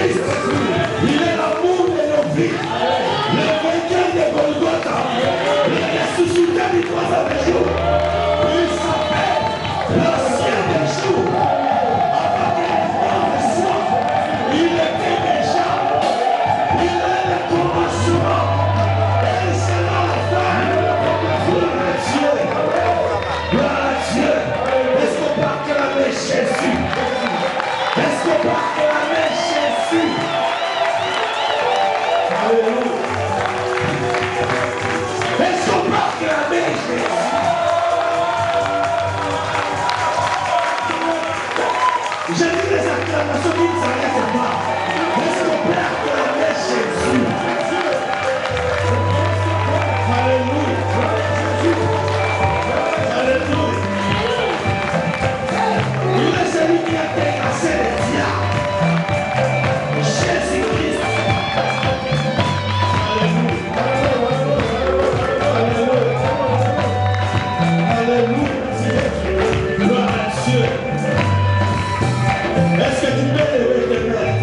Christ. Il est l'amour de nos vies. Le vainqueur de Golgotha. Le ressuscité du troisième jour. Il s'appelle l'ancien des jours. Avant que les femmes soient, il était déjà. Il est le commencement. Et il sera la fin. Gloire à Dieu. Gloire à Dieu. Est-ce qu'on peut acclamer Jésus? Est-ce qu'on peut acclamer Jésus? Alléluia. Est-ce qu'on peut acclamer Jésus? Je dis les acclamations qui ne s'arrêtent pas. Est-ce qu'on peut acclamer Jésus? Alléluia. Alléluia. Il est celui qui a dégracé les diables. Jésus-Christ. Alléluia. Gloire à Dieu. Est-ce que tu peux lever tes mains?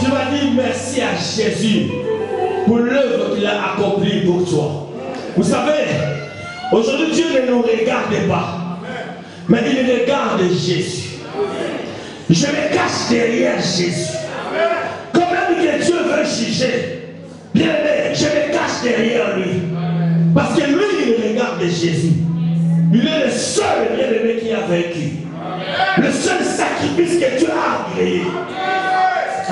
Tu vas dire merci à Jésus pour l'œuvre qu'il a accomplie pour toi. Vous savez, aujourd'hui Dieu ne nous regarde pas, mais il regarde Jésus. Je me cache derrière Jésus. Quand même que Dieu veut juger, bien aimé, je me cache derrière lui. Parce que lui, il regarde Jésus. Il est le seul bien-aimé qui a vaincu. Le seul sacrifice que Dieu a agréé.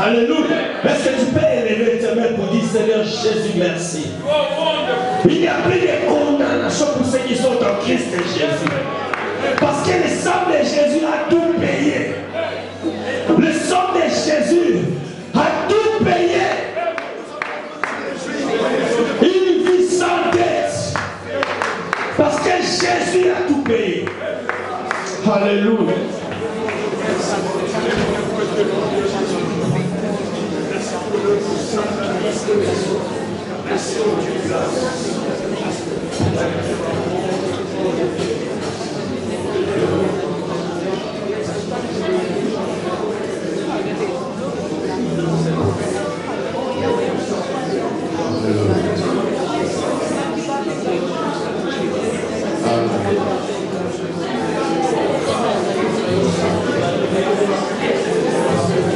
Alléluia. Est-ce que tu peux élever tes mains pour dire Seigneur Jésus, merci. Il n'y a plus de condamnation pour ceux qui sont en Christ Jésus. Parce que le sang de Jésus a tout payé. Le sang de Jésus a tout payé. Une vie sans dette. Parce que Jésus a tout payé. Alléluia.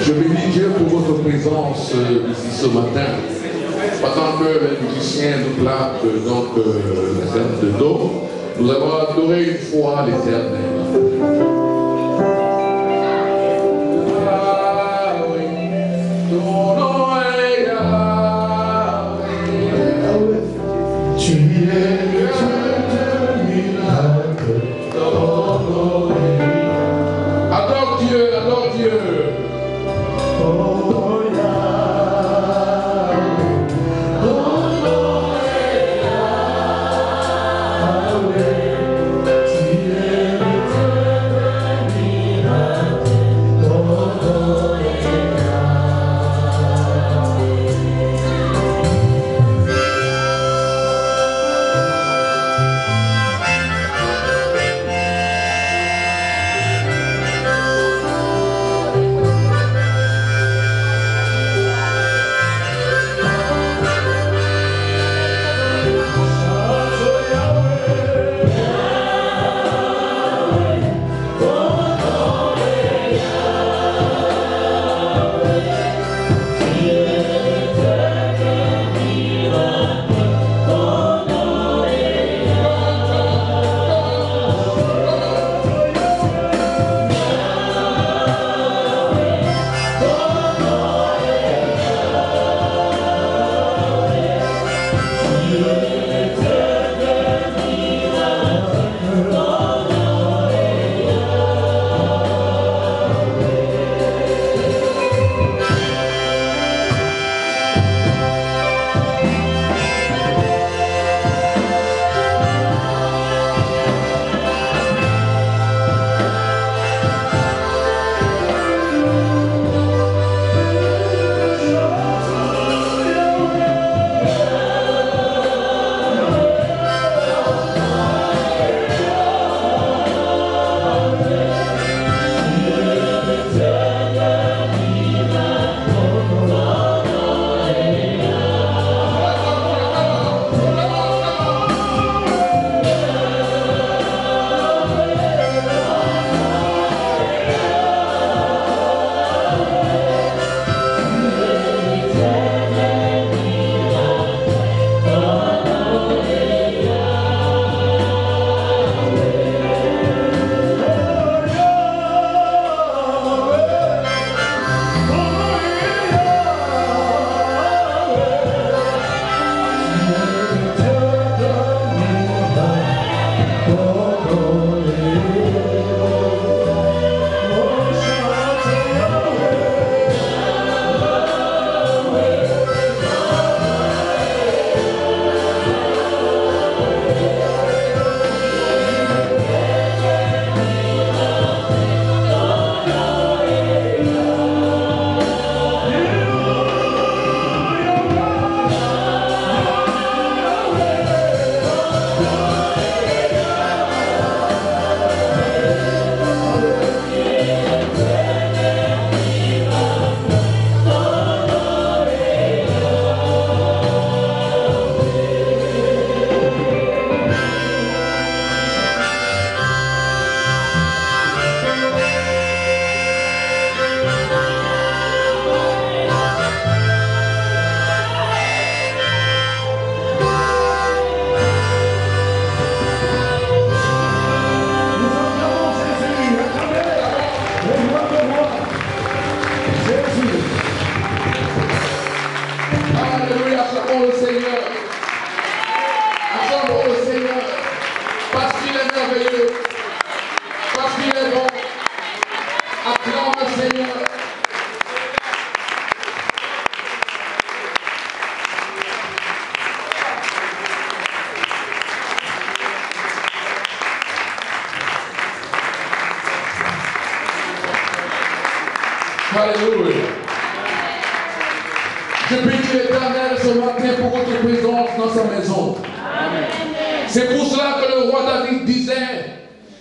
Je bénis Dieu pour votre présence ici ce matin. Pendant que les musiciens nous claquent la scène de dos, nous avons adoré une fois l'Éternel. Adore Dieu, adore Dieu. C'est pour cela que le roi David disait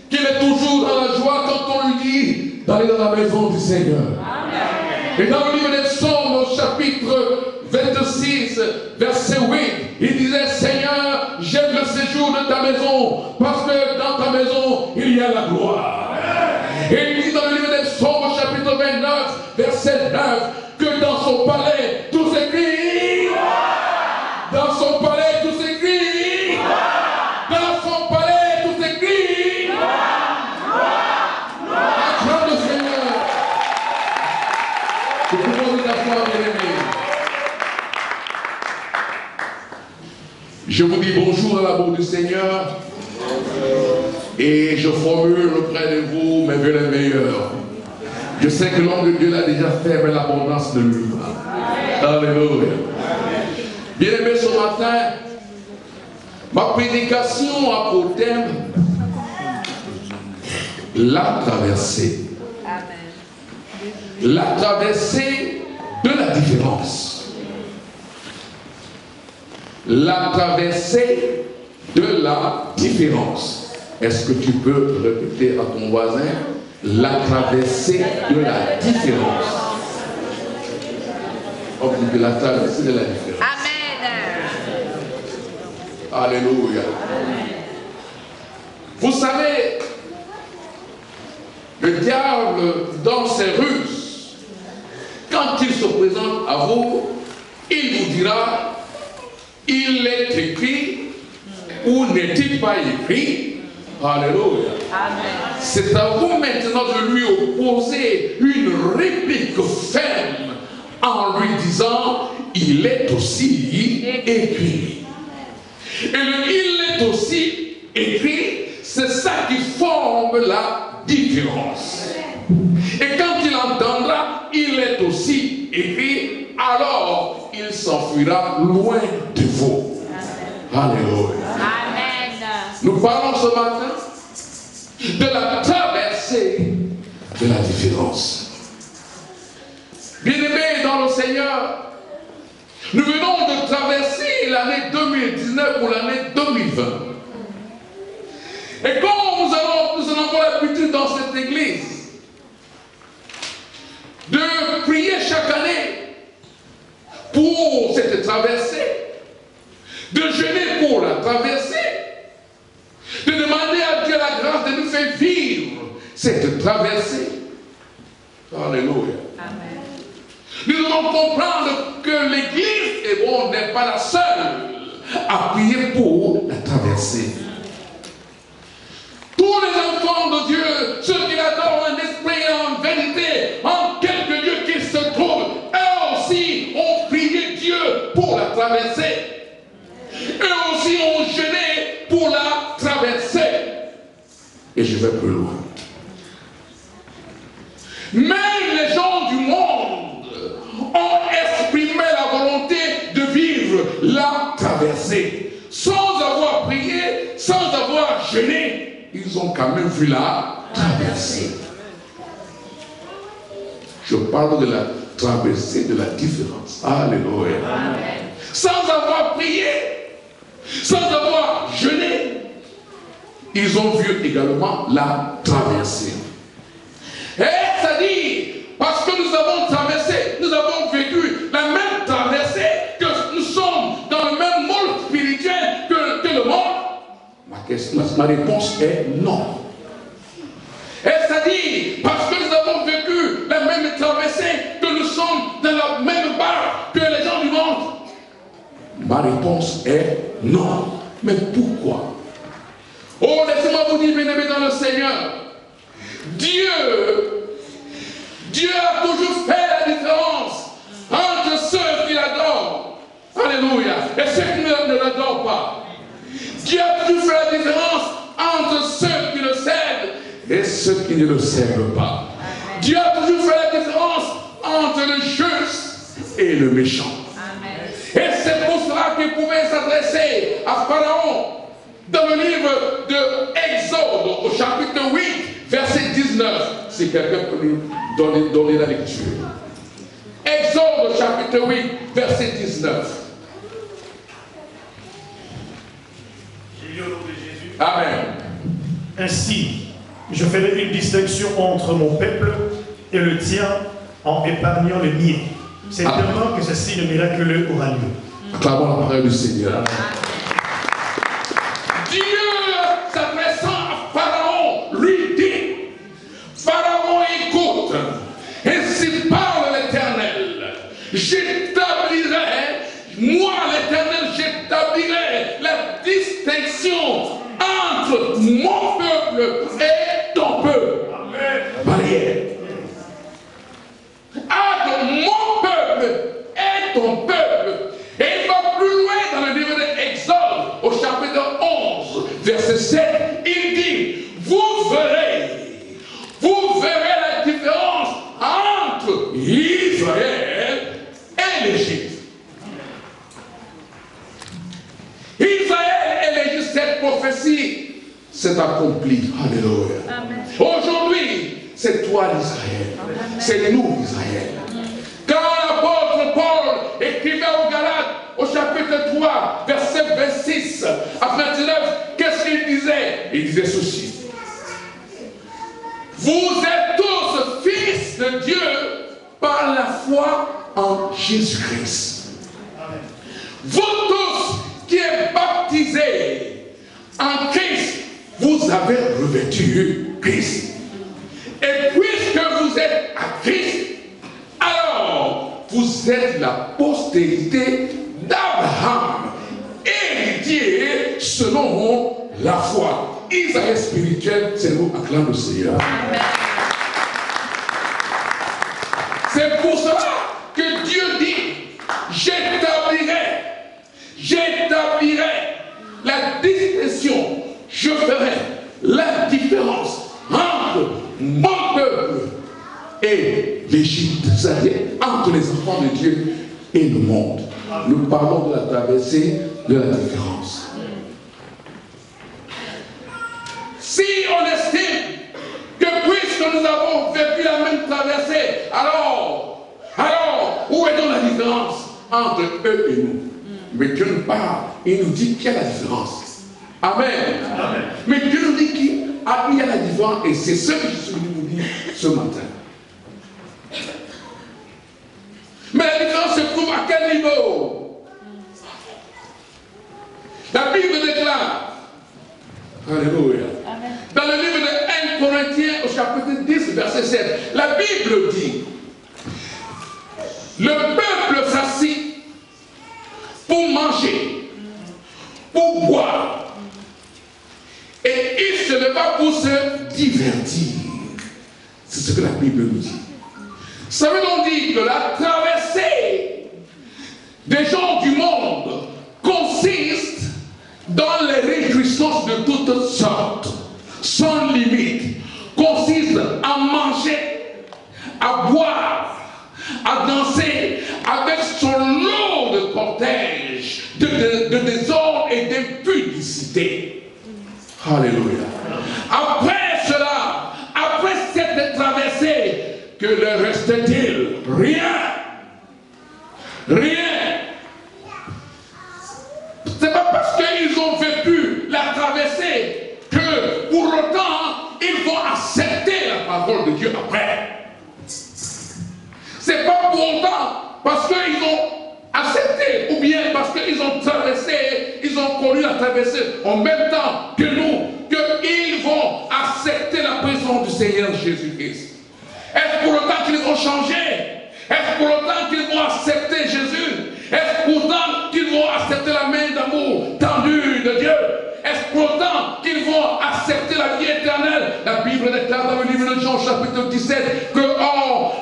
qu'il est toujours dans la joie quand on lui dit d'aller dans la maison du Seigneur. Et dans le livre des Psaumes, au chapitre 26, verset 8, il disait: Seigneur, j'aime le séjour de ta maison, parce que dans ta maison, il y a la gloire. Et il dit dans le livre des Psaumes, au chapitre 29, verset 9, que dans son palais, tout s'écrit. Dans son palais, tout s'écrit. Dans son palais, tout s'écrit. Acclame le Seigneur. Que tout le monde est d'accord, bien-aimé. Je vous dis bonjour à l'amour du Seigneur. Et je formule auprès de vous mes vœux les meilleurs. Je sais que l'homme de Dieu l'a déjà fait, mais l'abondance de lui. Alléluia. Bien-aimé, ce matin, ma prédication a pour thème la traversée. La traversée de la différence. La traversée de la différence. Est-ce que tu peux répéter à ton voisin? La traversée de la différence. On dit la traversée de la différence. Amen. Alléluia. Vous savez, le diable, dans ses ruses, quand il se présente à vous, il vous dira: il est écrit ou n'est-il pas écrit? Alléluia. C'est à vous maintenant de lui opposer une réplique ferme en lui disant: il est aussi écrit. Et le il est aussi écrit, c'est ça qui forme la différence. Et quand il entendra il est aussi écrit, alors il s'enfuira loin de vous. Alléluia. Nous parlons ce matin de la traversée de la différence. Bien-aimés dans le Seigneur, nous venons de traverser l'année 2019 ou l'année 2020. Et comme nous allons avoir l'habitude dans cette église de prier chaque année pour cette traversée, de jeûner pour la traversée, de demander à Dieu la grâce de nous faire vivre cette traversée. Alléluia. Amen. Nous devons comprendre que l'Église n'est pas la seule à prier pour la traversée. Tous les enfants de Dieu, ceux qui adorent en esprit et en vérité, en quelque lieu qu'ils se trouvent, eux aussi ont prié Dieu pour la traversée. Eux aussi ont jeûné pour la traversée. Et je vais plus loin. Même les gens du monde ont exprimé la volonté de vivre la traversée. Sans avoir prié, sans avoir jeûné, ils ont quand même vu la traversée. Je parle de la traversée de la différence. Alléluia. Amen. Sans avoir prié, sans avoir jeûné, ils ont vu également la traversée. Et c'est-à-dire, parce que nous avons traversé, nous avons vécu la même traversée, que nous sommes dans le même monde spirituel que le monde, ma réponse est non. Et c'est-à-dire, parce que nous avons vécu la même traversée, que nous sommes dans la même barre que les gens du monde, ma réponse est non. Mais pourquoi? Oh, laissez-moi vous dire, bien-aimés dans le Seigneur, Dieu a toujours fait la différence entre ceux qui l'adorent, alléluia, et ceux qui ne l'adorent pas. Dieu a toujours fait la différence entre ceux qui le servent et ceux qui ne le servent pas. Amen. Dieu a toujours fait la différence entre le juste et le méchant. Amen. Et c'est pour cela qu'il pouvait s'adresser à Pharaon dans le livre de Exode, au chapitre 8, verset 19. Si quelqu'un peut lui donner la lecture. Exode, chapitre 8, verset 19. Seigneur, Amen. Ainsi, je ferai une distinction entre mon peuple et le tien en épargnant le mien. C'est tellement que ce signe miraculeux aura lieu. Acclamons la parole du Seigneur. Dieu, s'adressant à Pharaon, lui dit, Pharaon, écoute, ainsi parle l'Éternel, j'établirai, moi l'Éternel, j'établirai la distinction entre mon peuple et ton peuple. Barrière. Entre mon peuple et ton peuple. Et il va plus loin dans le livre d'Exode, au chapitre 11, verset 7, il dit, vous verrez la différence entre Israël et l'Égypte. Israël et l'Égypte, cette prophétie s'est accomplie. Alléluia. Aujourd'hui, c'est toi l'Israël. C'est nous l'Israël. Quand l'apôtre Paul écrivait aux Galates, au chapitre 3, verset 26 à 29, qu'est-ce qu'il disait? Il disait ceci. Vous êtes tous fils de Dieu par la foi en Jésus-Christ. Vous tous qui êtes baptisés en Christ, vous avez revêtu Christ. Et puisque vous êtes à Christ, alors vous êtes la postérité d'Abraham, héritier selon la foi. Israël spirituel, c'est nous, acclame le Seigneur. C'est pour cela que Dieu dit, j'établirai la distinction, je ferai la différence entre mon peuple et l'Égypte, c'est-à-dire entre les enfants de Dieu et le monde. Nous parlons de la traversée, de la différence. Si on estime que puisque nous avons vécu la même traversée, alors, où est donc la différence entre eux et nous? Mais Dieu nous parle, il nous dit qu'il y a la différence. Amen. Amen. Mais Dieu nous dit qu'il y a la différence, et c'est ce que je suis venu vous dire ce matin. Mais la différence se trouve à quel niveau? La Bible déclare, alléluia, dans le livre de 1 Corinthiens au chapitre 10 verset 7, la Bible dit, le peuple s'assit pour manger, pour boire, et il se leva pour se divertir. C'est ce que la Bible nous dit. Ça veut donc dire que la traversée des gens du monde consiste dans les réjouissances de toutes sortes, sans limite, consiste à manger, à boire, à danser avec son lot de cortège, de désordre et d'impudicité. Alléluia. Après cela, après cette traversée, que leur reste-t-il? Rien. Rien. C'est pas parce qu'ils ont vécu la traversée que pour autant ils vont accepter la parole de Dieu après. C'est pas pour autant parce qu'ils ont accepté ou bien parce qu'ils ont traversé, ils ont connu la traversée en même temps que nous, qu'ils vont accepter la présence du Seigneur Jésus-Christ. Est-ce pour autant qu'ils vont changer? Est-ce pour autant qu'ils vont accepter Jésus? Est-ce pour autant qu'ils vont accepter la main d'amour tendue de Dieu? Est-ce pour autant qu'ils vont accepter la vie éternelle? La Bible déclare dans le livre de Jean chapitre 17 que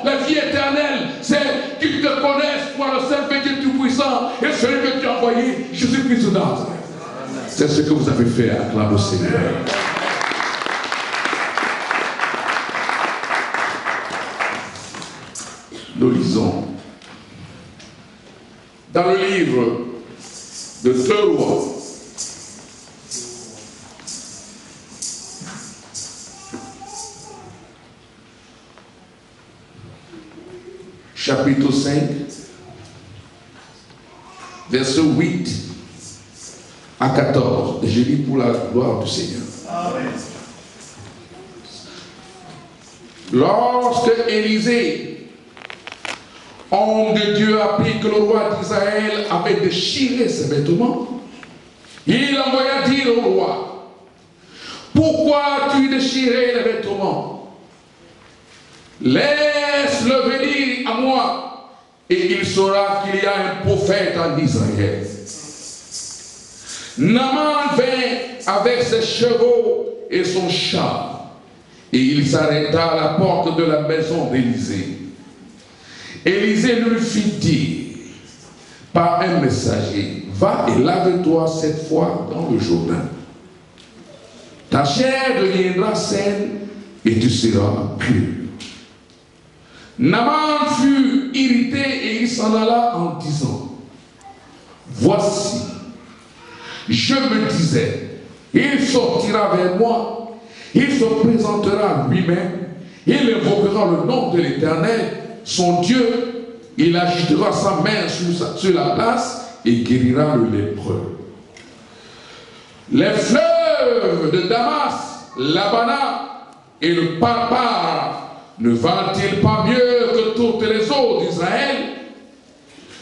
la vie éternelle, c'est qu'ils te connaissent, toi le seul Dieu tout-puissant et celui que tu as envoyé, Jésus-Christ de Nazareth. C'est ce que vous avez fait, acclame le Seigneur. Nous lisons dans le livre de 2 Rois, chapitre 5, verset 8 à 14. Et je lis pour la gloire du Seigneur. Amen. Lorsque Élisée, homme de Dieu, apprit que le roi d'Israël avait déchiré ses vêtements, il envoya dire au roi: pourquoi as-tu déchiré les vêtements? Laisse-le venir à moi, et il saura qu'il y a un prophète en Israël. Naaman vint avec ses chevaux et son char, et il s'arrêta à la porte de la maison d'Élisée. Élisée lui fit dire par un messager: va et lave-toi 7 fois dans le Jourdain. Ta chair deviendra saine et tu seras pur. Naaman fut irrité et il s'en alla en disant: voici, je me disais, il sortira vers moi, il se présentera lui-même, il invoquera le nom de l'Éternel, son Dieu, il agitera sa main sur la place et guérira le lépreux. Les fleuves de Damas, l'Abana et le Parpar ne valent-ils pas mieux que toutes les eaux d'Israël?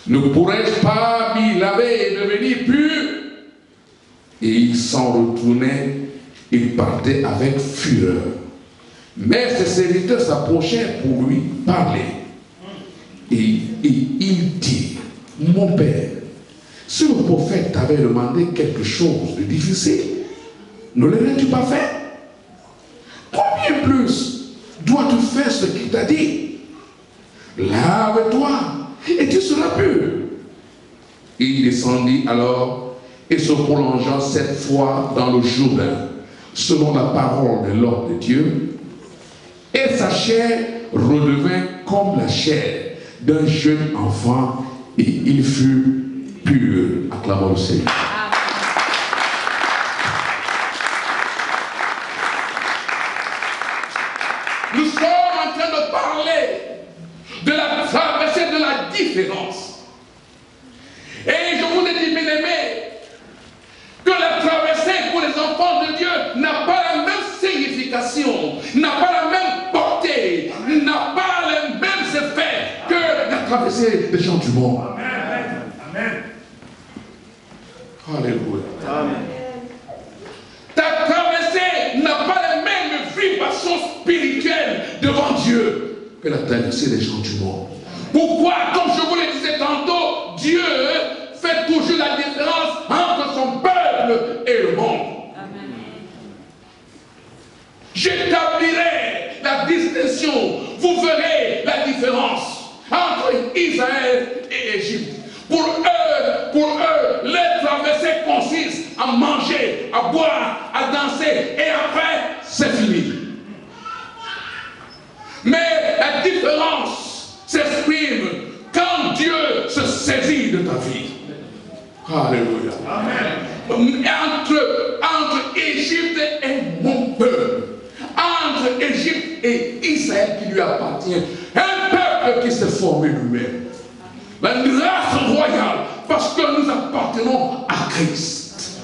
Ne pourrais-je pas m'y laver et devenir pur? Et il s'en retournait, il partait avec fureur. Mais ses serviteurs s'approchèrent pour lui parler. Et il dit: mon père, si le prophète t'avait demandé quelque chose de difficile, ne l'aurais-tu pas fait? Combien plus dois-tu faire ce qu'il t'a dit? Lave-toi et tu seras pur. Il descendit alors et se prolongea 7 fois dans le Jourdain, selon la parole de l'homme de Dieu, et sa chair redevint comme la chair d'un jeune enfant, et il fut pur. Acclamons le Seigneur. Nous sommes en train de parler de la traversée de la différence. Et je vous ai dit, bien-aimés, que la traversée pour les enfants de Dieu n'a pas la même signification, n'a pas la même portée, n'a pas les mêmes effets que la traversée des gens du monde. Amen. Amen. Alléluia. Amen. Ta traversée n'a pas les mêmes vibrations spirituelles devant Dieu que la traversée des gens du monde. Pourquoi? Comme je vous le disais tantôt, Dieu fait toujours la différence entre son peuple et le monde. J'établirai la distinction, vous verrez la différence entre Israël et Égypte. Pour eux, les traversées consistent à manger, à boire, à danser, et après, c'est fini. Mais la différence s'exprime quand Dieu se saisit de ta vie. Alléluia. Amen. Entre Égypte et mon peuple, entre Égypte et Israël qui lui appartient, un peuple qui s'est formé lui-même. Une race royale, parce que nous appartenons à Christ.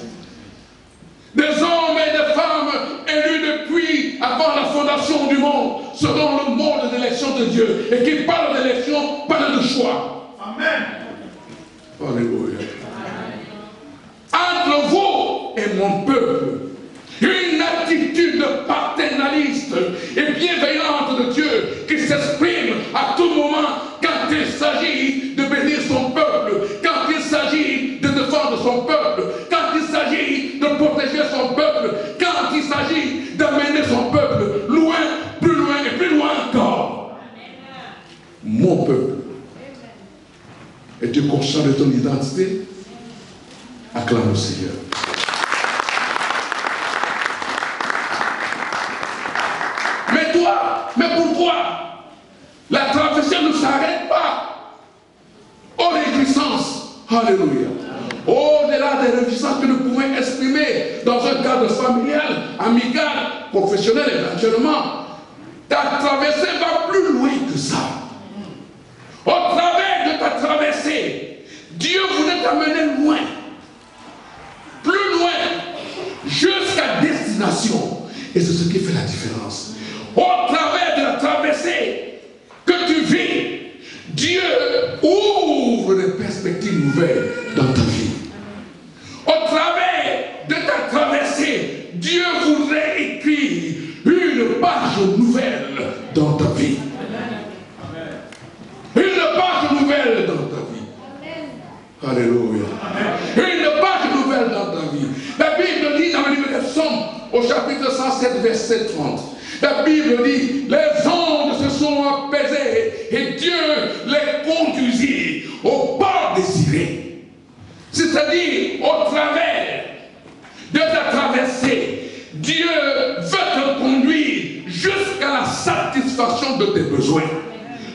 Des hommes et des femmes élus depuis avant la fondation du monde, selon le mode d'élection de Dieu, et qui parle d'élection, parle de choix. Amen. Alléluia. Entre vous et mon peuple, une attitude paternaliste et bienveillante de Dieu qui s'exprime à tout moment quand il s'agit de bénir son peuple, quand il s'agit de défendre son peuple, quand il s'agit de protéger son peuple, quand il s'agit d'amener son peuple loin, plus loin et plus loin encore. Mon peuple. Es-tu conscient de ton identité? Acclame le Seigneur. Mais pour toi, la traversée ne s'arrête pas aux réjouissances. Alléluia. Au-delà des réjouissances que nous pouvons exprimer dans un cadre familial, amical, professionnel éventuellement, ta traversée va plus loin que ça. Au travers de ta traversée, Dieu voulait t'amener loin. Plus différence. Au travers de la traversée que tu vis, Dieu ouvre des perspectives nouvelles dans ta vie. Au travers de ta traversée, Dieu voudrait écrire une page nouvelle dans ta vie. Une page nouvelle dans ta vie. Alléluia. Une page nouvelle dans ta vie. La Bible dit dans le livre des Psaumes, au chapitre 107, verset 30. La Bible dit, les ondes se sont apaisées et Dieu les conduisit au port désiré. C'est-à-dire, au travers de ta traversée, Dieu veut te conduire jusqu'à la satisfaction de tes besoins.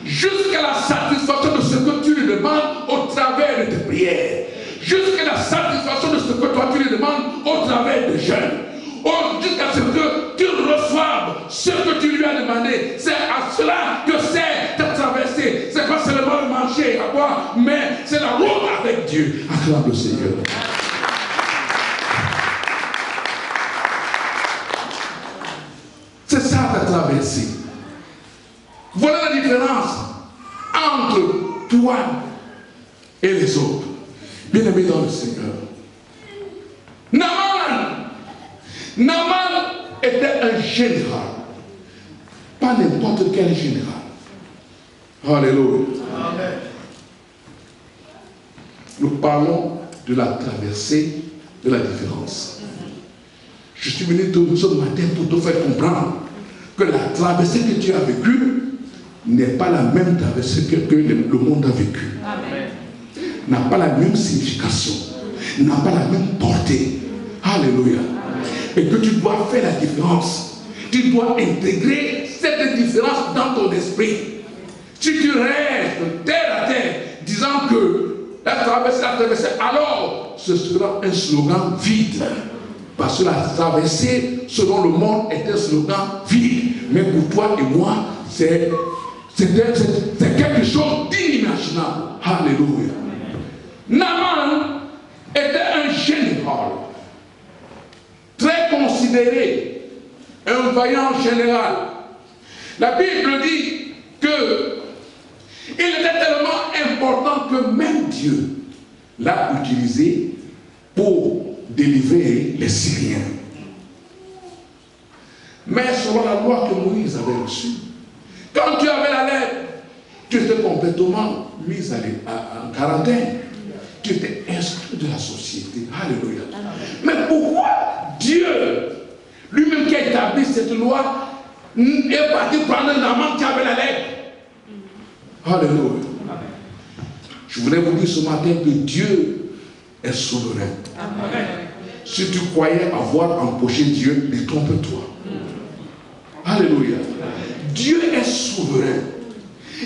Jusqu'à la satisfaction de ce que tu lui demandes au travers de tes prières. Jusqu'à la satisfaction de ce que toi tu lui demandes au travers des jeûnes. Jusqu'à ce que tu reçoives ce que tu lui as demandé. C'est à cela que c'est ta traversée. C'est pas seulement le marché à boire, mais c'est la route avec Dieu. Acclame le Seigneur. C'est ça ta traversée. Voilà la différence entre toi et les autres. Bien-aimés dans le Seigneur. Naaman était un général. Pas n'importe quel général. Alléluia. Amen. Nous parlons de la traversée de la différence. Je suis venu ce matin pour te faire comprendre que la traversée que tu as vécue n'est pas la même traversée que le monde a vécue. N'a pas la même signification, n'a pas la même portée. Alléluia. Et que tu dois faire la différence. Tu dois intégrer cette différence dans ton esprit. Si tu restes terre à terre, disant que la traversée, alors ce sera un slogan vide. Parce que la traversée, selon le monde, est un slogan vide. Mais pour toi et moi, c'est quelque chose d'inimaginable. Alléluia. Naaman était un général, très considéré, un vaillant général. La Bible dit que il était tellement important que même Dieu l'a utilisé pour délivrer les Syriens. Mais selon la loi que Moïse avait reçue, quand tu avais la lettre, tu étais complètement mis en quarantaine. Tu étais exclu de la société. Alléluia. Mais pourquoi Dieu, lui-même qui a établi cette loi, est parti prendre un amant qui avait la lettre? Alléluia. Je voulais vous dire ce matin que Dieu est souverain. Amen. Si tu croyais avoir empoché Dieu, détrompe-toi. Alléluia. Dieu est souverain.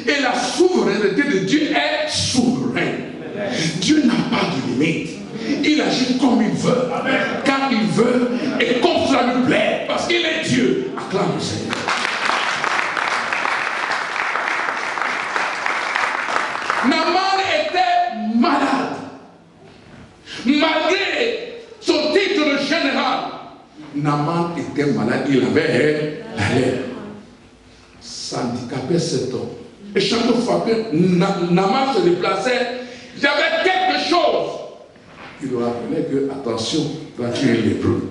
Et la souveraineté de Dieu est souveraine. Dieu n'a pas de limite. Il agit comme il veut, quand il veut et comme cela lui plaît. Parce qu'il est Dieu. Acclame le Seigneur. Naaman était malade. Malgré son titre de général, Naaman était malade. Il avait la lèpre. Ça handicapait cet homme. Et chaque fois que Naaman se déplaçait, il y avait quelque chose qui lui rappelait que, attention, là tu es lépreux.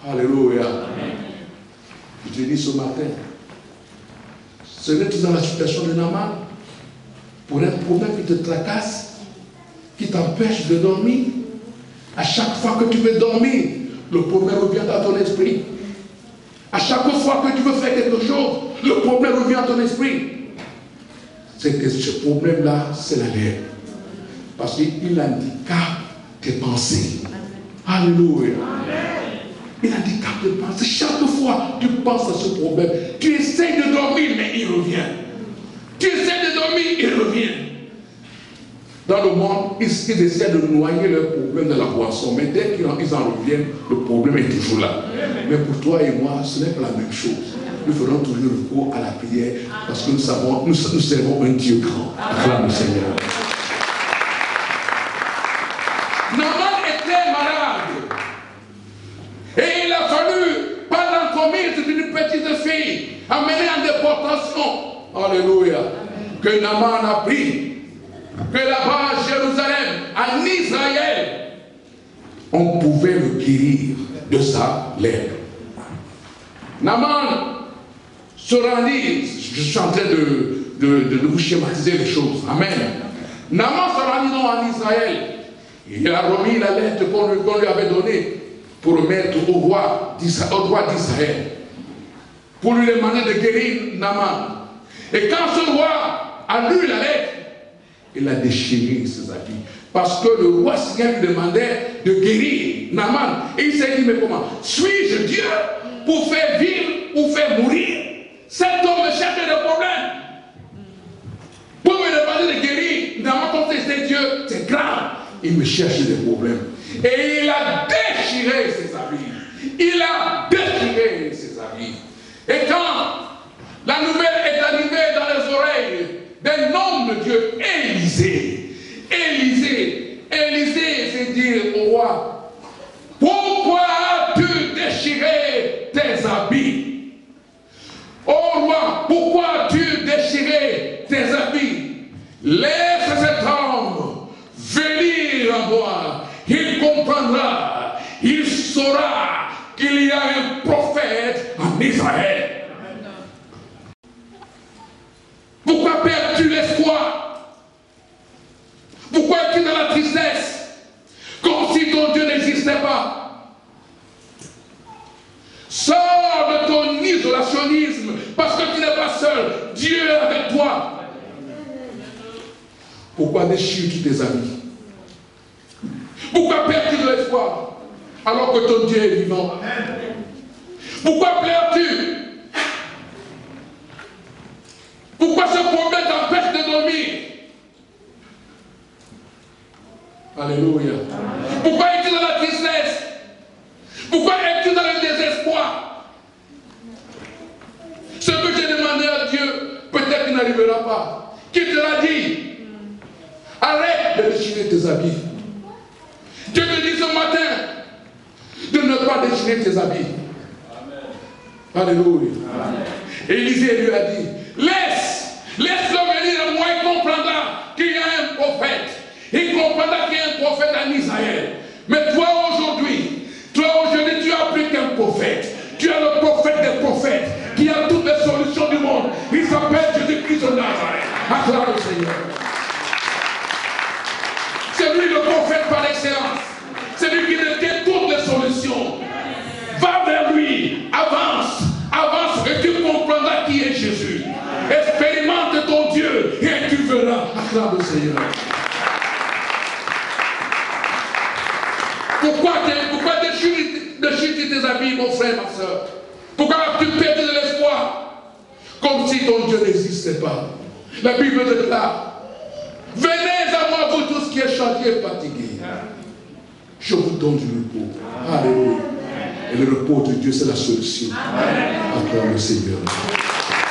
Alléluia. Je te dis ce matin, serais-tu dans la situation de Naaman pour un problème qui te tracasse, qui t'empêche de dormir? À chaque fois que tu veux dormir, le problème revient à ton esprit. À chaque fois que tu veux faire quelque chose, le problème revient à ton esprit. C'est que ce problème-là, c'est la lèpre. Parce qu'il handicape tes pensées. Alléluia. Il handicape tes pensées. Chaque fois que tu penses à ce problème, tu essaies de dormir, mais il revient. Tu essaies de dormir, il revient. Dans le monde, ils essaient de noyer leur problème dans la boisson. Mais dès qu'ils en reviennent, le problème est toujours là. Mais pour toi et moi, ce n'est pas la même chose. Nous ferons toujours recours à la prière parce que nous servons un Dieu grand. Acclame le Seigneur. Naaman était malade. Et il a fallu, pendant combien de petite fille amenée en déportation. Alléluia. Que Naaman a pris. Que là-bas à Jérusalem, en Israël, on pouvait le guérir de sa lèpre. Naaman se rendit, je suis en train de vous schématiser les choses. Amen. Naaman se rendit donc en Israël. Il a remis la lettre qu'on lui avait donnée pour mettre au roi d'Israël, pour lui demander de guérir Naaman. Et quand ce roi a lu la lettre, il a déchiré ses habits. Parce que le roi Seigneur lui demandait de guérir Naaman. Et il s'est dit, mais comment? Suis-je Dieu pour faire vivre ou faire mourir? Cet homme me cherche des problèmes. Pour me demander de guérir Naaman, comme c'était Dieu, c'est grave. Il me cherche des problèmes. Et il a déchiré ses habits. Il a déchiré ses habits. Et quand la nouvelle est arrivée dans les oreilles d'un homme de Dieu, Élisée s'est dit au roi, pourquoi as-tu déchiré tes habits? Ô roi, pourquoi as-tu déchiré tes habits? Laisse cet homme venir à moi, il comprendra, il saura qu'il y a un prophète en Israël. Pourquoi perds-tu l'espoir? Pourquoi es-tu dans la tristesse? Comme si ton Dieu n'existait pas. Sors de ton isolationnisme parce que tu n'es pas seul. Dieu est avec toi. Pourquoi déchires-tu tes amis? Pourquoi perds-tu de l'espoir alors que ton Dieu est vivant? Pourquoi pleures-tu? Pourquoi ce problème t'empêche de dormir? Alléluia. Pourquoi es-tu dans la tristesse? Pourquoi es-tu dans le désespoir? Ce que j'ai demandé à Dieu, peut-être qu'il n'arrivera pas. Qui te l'a dit? Arrête de déchirer tes habits. Dieu te dit ce matin de ne pas déchirer tes habits. Amen. Alléluia. Élisée lui a dit, laisse-le venir à moi, il comprendra qu'il y a un prophète. Il comprendra qu'il y a un prophète en Israël. Mais toi aujourd'hui, tu as plus qu'un prophète. Tu as le prophète des prophètes qui a toutes les solutions du monde. Il s'appelle Jésus-Christ de Nazareth. Acclame le Seigneur. C'est lui le prophète par excellence. C'est lui qui détient toutes les solutions. Va vers lui, avance et tu comprendras qui est Jésus. Expérimente ton Dieu et tu verras. Acclame le Seigneur. Pourquoi déchires-tu tes habits, mon frère, ma soeur? Pourquoi as-tu perdu de l'espoir? Comme si ton Dieu n'existait pas. La Bible déclare, venez à moi, vous tous qui êtes chantiers et fatigués. Je vous donne du repos. Alléluia. Et le repos de Dieu, c'est la solution. Acclame le Seigneur.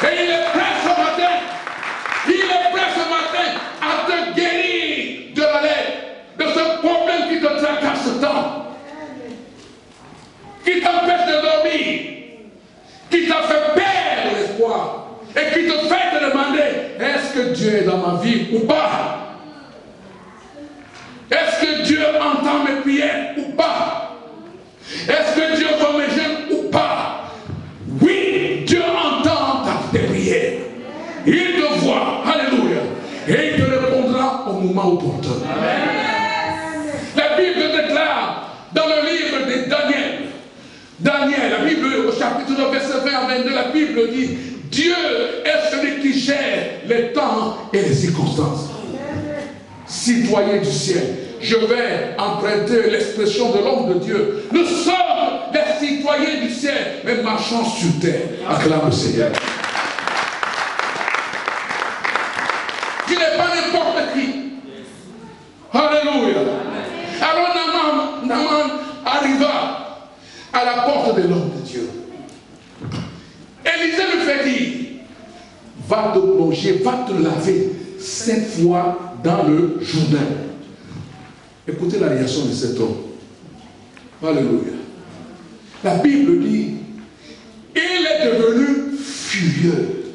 Et il est prêt ce matin. Il est prêt ce matin à te guérir de la lèpre, de ce problème qui te tracasse tant, qui t'empêche de dormir, qui t'a fait perdre l'espoir et qui te fait te demander, est-ce que Dieu est dans ma vie ou pas? Est-ce que Dieu entend mes prières ou pas? Est-ce que Dieu voit mes jeûnes ou pas? Oui, Dieu entend tes prières. Il te voit, alléluia, et il te répondra au moment opportun. La Bible déclare dans le livre de Daniel, la Bible au chapitre 9, verset 20 à 22, la Bible dit, Dieu est celui qui gère les temps et les circonstances. Citoyen du ciel, je vais emprunter l'expression de l'homme de Dieu. Nous sommes les citoyens du ciel, mais marchons sur terre. Acclame le Seigneur. Tu n'es pas n'importe qui. Alléluia. Alors Naaman arriva à la porte de l'homme de Dieu. Élisée lui fait dire, va te plonger, va te laver 7 fois dans le Jourdain. Écoutez la réaction de cet homme. Alléluia. La Bible dit, il est devenu furieux.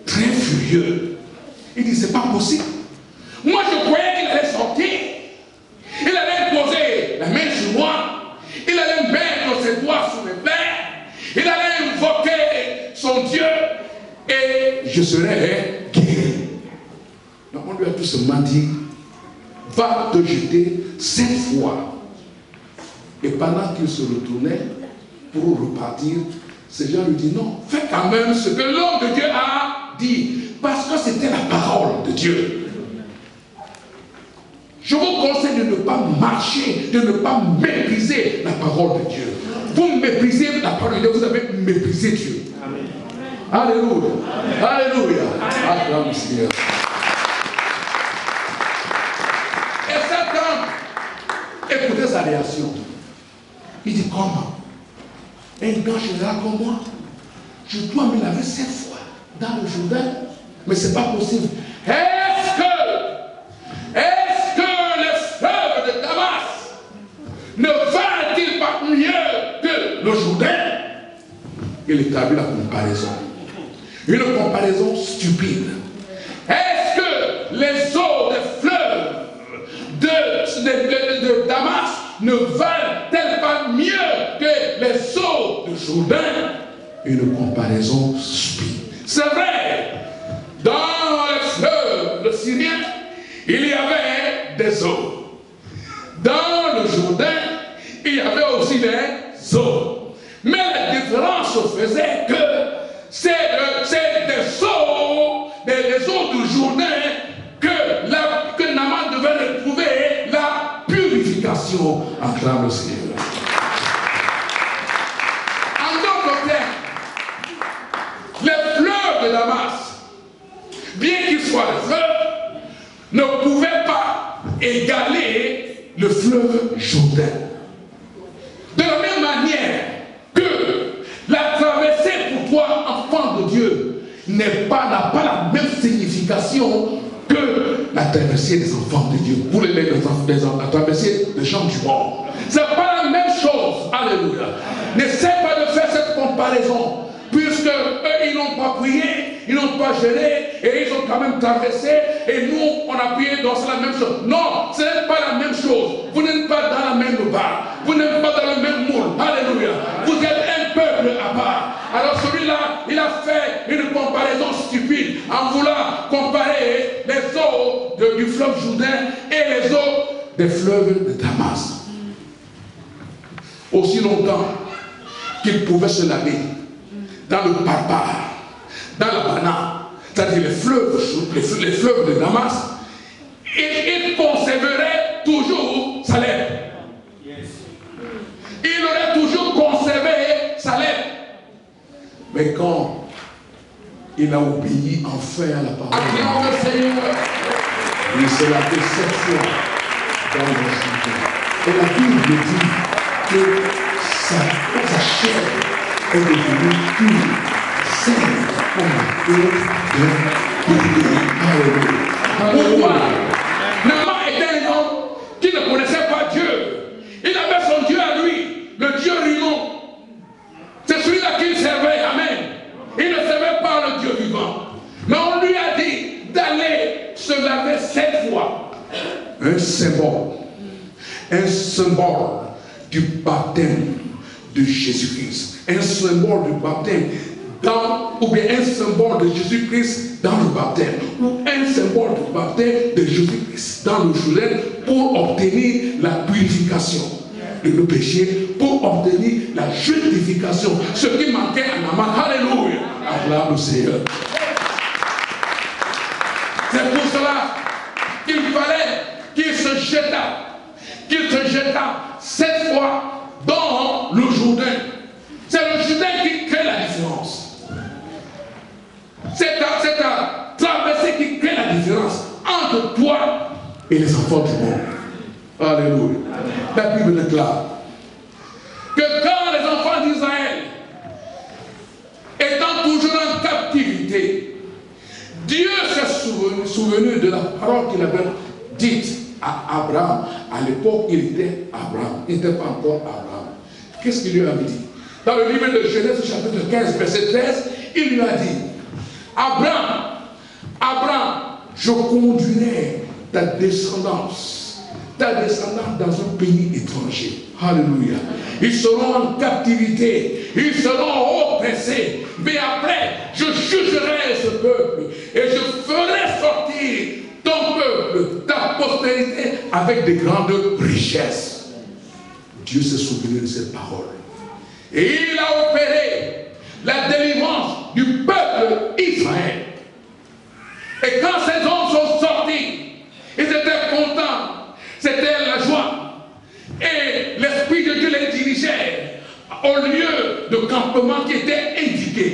Très furieux. Il dit, c'est pas possible. Moi, je croyais qu'il allait sortir. Il allait poser la main sur moi. Il allait mettre ses doigts sur mes mains. Il allait invoquer son Dieu. Et je serais guéri. Donc on lui a tout simplement dit, va te jeter 7 fois. Et pendant qu'il se retournait pour repartir, ces gens lui disent, non, fais quand même ce que l'homme de Dieu a dit. Parce que c'était la parole de Dieu. Je vous conseille de ne pas marcher, de ne pas mépriser la parole de Dieu. Vous méprisez la parole de Dieu, vous avez méprisé Dieu. Amen. Alléluia. Amen. Alléluia. Acclame le Seigneur. Et cet homme, écoutez sa réaction. Il dit, comment? Un grand général comme moi, je dois me laver 7 fois dans le Jourdain? Mais ce n'est pas possible. Est-ce que le fleuve de Damas ne va-t-il pas mieux que le Jourdain? Il établit la comparaison. Une comparaison stupide. Est-ce que les eaux des fleuves de Damas ne valent-elles pas mieux que les eaux de Jourdain? Une comparaison stupide. C'est vrai. Dans le fleuve, le Syrien, il y avait des eaux. Dans le Jourdain, il y avait aussi des eaux. Mais la différence faisait que c'est des eaux du Jourdain que Naaman devait retrouver la purification. Acclame le Seigneur. En d'autres termes, les fleuves de Damas, bien qu'il soit le fleuve, ne pouvait pas égaler le fleuve Jourdain. De la même manière que la traversée pour toi, enfant de Dieu, n'a pas la même signification que la traversée des enfants de Dieu. Pour la traversée des gens du monde. Ce n'est pas la même chose. Alléluia. N'essaie pas de faire cette comparaison. Puisque eux, ils n'ont pas prié, ils n'ont pas gêné, et ils ont quand même traversé, et nous, on a prié, donc c'est la même chose. Non, ce n'est pas la même chose. Vous n'êtes pas dans la même barre, vous n'êtes pas dans le même moule. Alléluia. Vous êtes un peuple à part. Alors celui-là, il a fait une comparaison stupide en voulant comparer les eaux du fleuve Jourdain et les eaux des fleuves de Damas. Aussi longtemps qu'il pouvait se laver dans le barbare, dans la banane, c'est-à-dire les fleuves de Damas, il conserverait toujours sa lèvre. Il aurait toujours conservé sa lèvre. Mais quand il a obéi enfin à la parole de Dieu, il s'est lavé 7 fois dans le Jourdain. Et la Bible dit que sa chair est devenue pure, saine, comme la peau de Dieu. Pourquoi? Naaman était un homme qui ne connaissait pas Dieu. Il avait son Dieu à lui, le Dieu Rimon. C'est celui-là qu'il servait, amen. Il ne servait pas le Dieu vivant. Mais on lui a dit d'aller se laver 7 fois. Un symbole du baptême de Jésus-Christ. Un symbole du baptême ou bien un symbole de Jésus-Christ dans le baptême, ou un symbole du baptême de Jésus-Christ dans le Jourdain pour obtenir la purification de nos péchés, pour obtenir la justification. Ce qui manquait à Naaman. Alléluia. Acclame le Seigneur. C'est pour cela qu'il fallait qu'il se jeta 7 fois dans le Jourdain. C'est le Jourdain qui crée la différence. C'est la traversée qui crée la différence entre toi et les enfants du monde. Alléluia. La Bible déclare que quand les enfants d'Israël, étant toujours en captivité, Dieu s'est souvenu de la parole qu'il avait dite à Abraham. À l'époque, il était Abraham. Il n'était pas encore Abraham. Qu'est-ce qu'il lui avait dit? Dans le livre de Genèse, chapitre 15, verset 13, il lui a dit, Abraham, je conduirai ta descendance dans un pays étranger. Alléluia. Ils seront en captivité, ils seront oppressés. Mais après, je jugerai ce peuple et je ferai sortir ton peuple, ta postérité, avec de grandes richesses. Dieu s'est souvenu de cette parole. Et il a opéré la délivrance du peuple Israël. Et quand ces hommes sont sortis, ils étaient contents. C'était la joie. Et l'Esprit de Dieu les dirigeait au lieu de campement qui était indiqué.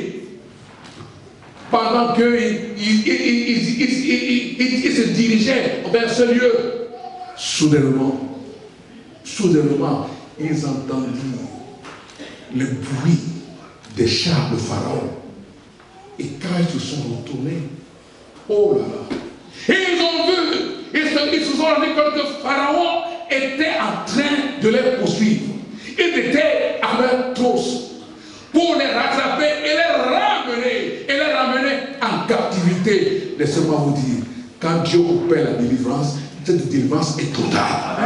Pendant qu'ils se dirigeaient vers ce lieu, soudainement, ils entendirent le bruit des chars de Pharaon. Et quand ils se sont retournés, oh là là, ils ont vu, ils se sont rendus compte que Pharaon était en train de les poursuivre. Ils étaient à leur trousse pour les rattraper et les ramener en captivité. Laissez-moi vous dire, quand Dieu opère la délivrance, cette délivrance est totale.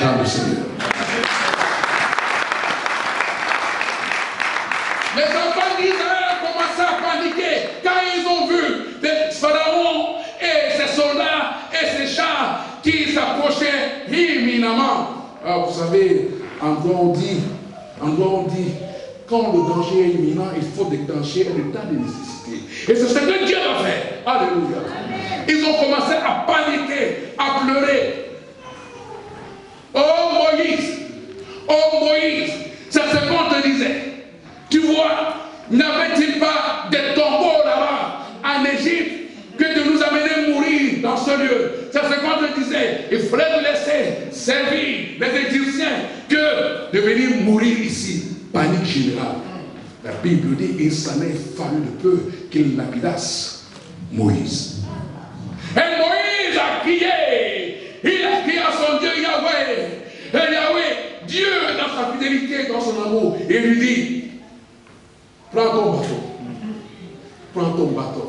Grand Seigneur. Les enfants d'Israël ont commencé à paniquer quand ils ont vu les pharaons et ses soldats et ses chars qui s'approchaient imminemment. Vous savez, en droit on dit, quand le danger est imminent, il faut déclencher un état de nécessité. Et c'est ce que Dieu a fait. Alléluia. Ils ont commencé à paniquer, à pleurer. Oh Moïse, c'est ce qu'on te disait. Tu vois, n'avait-il pas des tombeaux là-bas en Égypte que de nous amener mourir dans ce lieu? C'est ce qu'on te disait. Il fallait nous laisser servir les Égyptiens que de venir mourir ici. Panique générale. La Bible dit, il s'en est fallu de peu qu'il lapidasse Moïse. Et Moïse a crié. Il a crié à son Dieu Yahweh. Et Yahweh, Dieu dans sa fidélité, dans son amour, il lui dit, prends ton bâton. Prends ton bâton.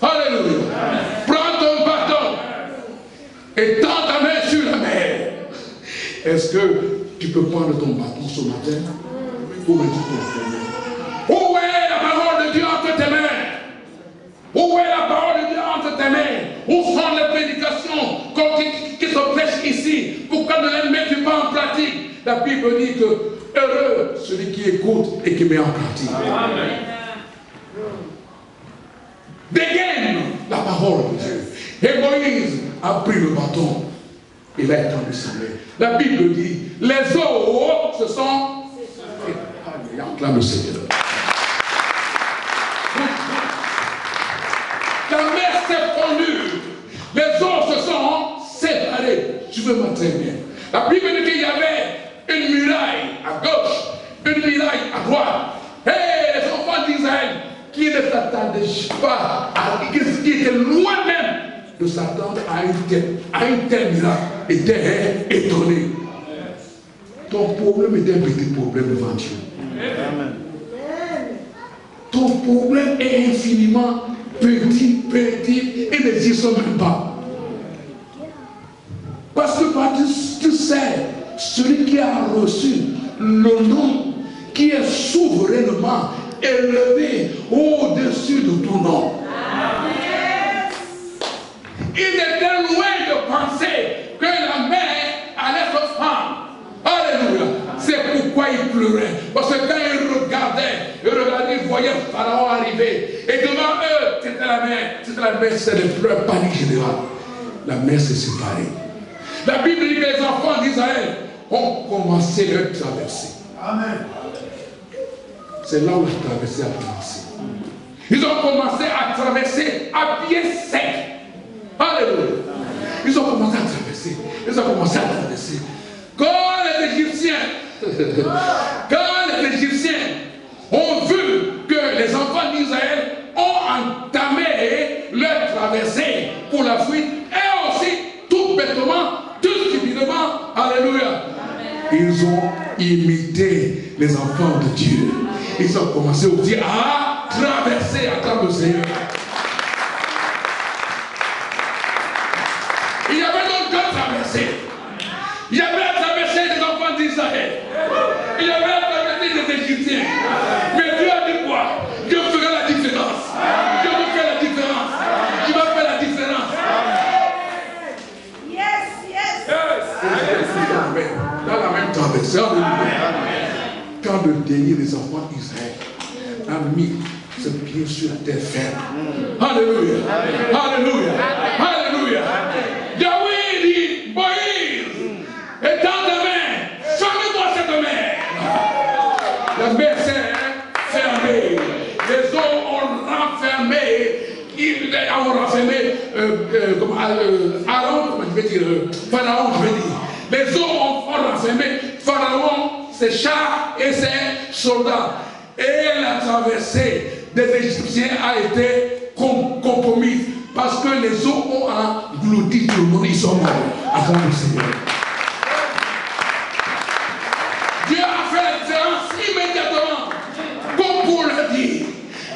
Alléluia. Prends ton bâton. Et tends ta main sur la mer. Est-ce que tu peux prendre ton bâton ce matin? Où est la parole de Dieu entre tes mains? Où est la parole de Dieu entre tes mains? Où sont les prédications qui se prêchent ici? Pourquoi ne les mets-tu pas en pratique? La Bible dit que heureux celui qui écoute et qui met en pratique. Amen. Dégaine la parole de Dieu. Et Moïse a pris le bâton. Il a étendu sa main. La Bible dit, les eaux se sont... Acclame le Seigneur. La mer s'est fondue. Les eaux se sont séparées. Tu veux m'entraîner. La Bible dit qu'il y avait une muraille à gauche, une muraille à droite. Et les enfants d'Israël qui ne s'attendaient pas, qui étaient loin même de s'attendre à un tel miracle, étaient étonnés. Ton problème est un petit problème devant Dieu. Amen. Ton problème est infiniment petit, et n'existe même pas. Parce que tu sais, celui qui a reçu le nom, qui est souverainement élevé au-dessus de tout nom. Amen. Il était loin de penser que la mer allait se fendre. Alléluia. C'est pourquoi il pleurait. Parce que quand il voyait Pharaon arriver. Et devant eux, c'était la mer, c'est le pleurs, panique générale. La mer s'est séparée. La Bible dit que les enfants d'Israël ont commencé leur traversée. Amen. C'est là où la traversée a commencé. Ils ont commencé à traverser à pied sec. Alléluia. Ils ont commencé à traverser. Quand les Égyptiens ont vu que les enfants d'Israël ont entamé leur traversée pour la fuite, et aussi tout bêtement, tout stupidement, alléluia, ils ont imité les enfants de Dieu. Ils ont commencé aussi à traverser à travers le Seigneur. Il y avait donc deux traversées. Il y avait la traversée des enfants d'Israël. Il y avait la traversée des Égyptiens. Mais Dieu a dit quoi? Je ferai la différence. Je veux faire la différence. Je vais faire la différence. Yes, yes. Dans la même traversée, quand le dernier des enfants d'Israël a mis ses pieds sur la terre ferme. Alléluia. Alléluia. Alléluia. David dit, Moïse, étends ta main, ferme-moi cette main. La main s'est fermée. Les eaux ont renfermé. Ils ont renfermé Aaron, je vais dire, Pharaon, je vais dire. Les eaux ont renfermé Pharaon, ses chars et ses soldats. Et la traversée des Égyptiens a été compromise parce que les eaux ont englouti tout le monde. Ils sont morts à cause du Seigneur. Dieu a fait la différence immédiatement, comme pour le dire.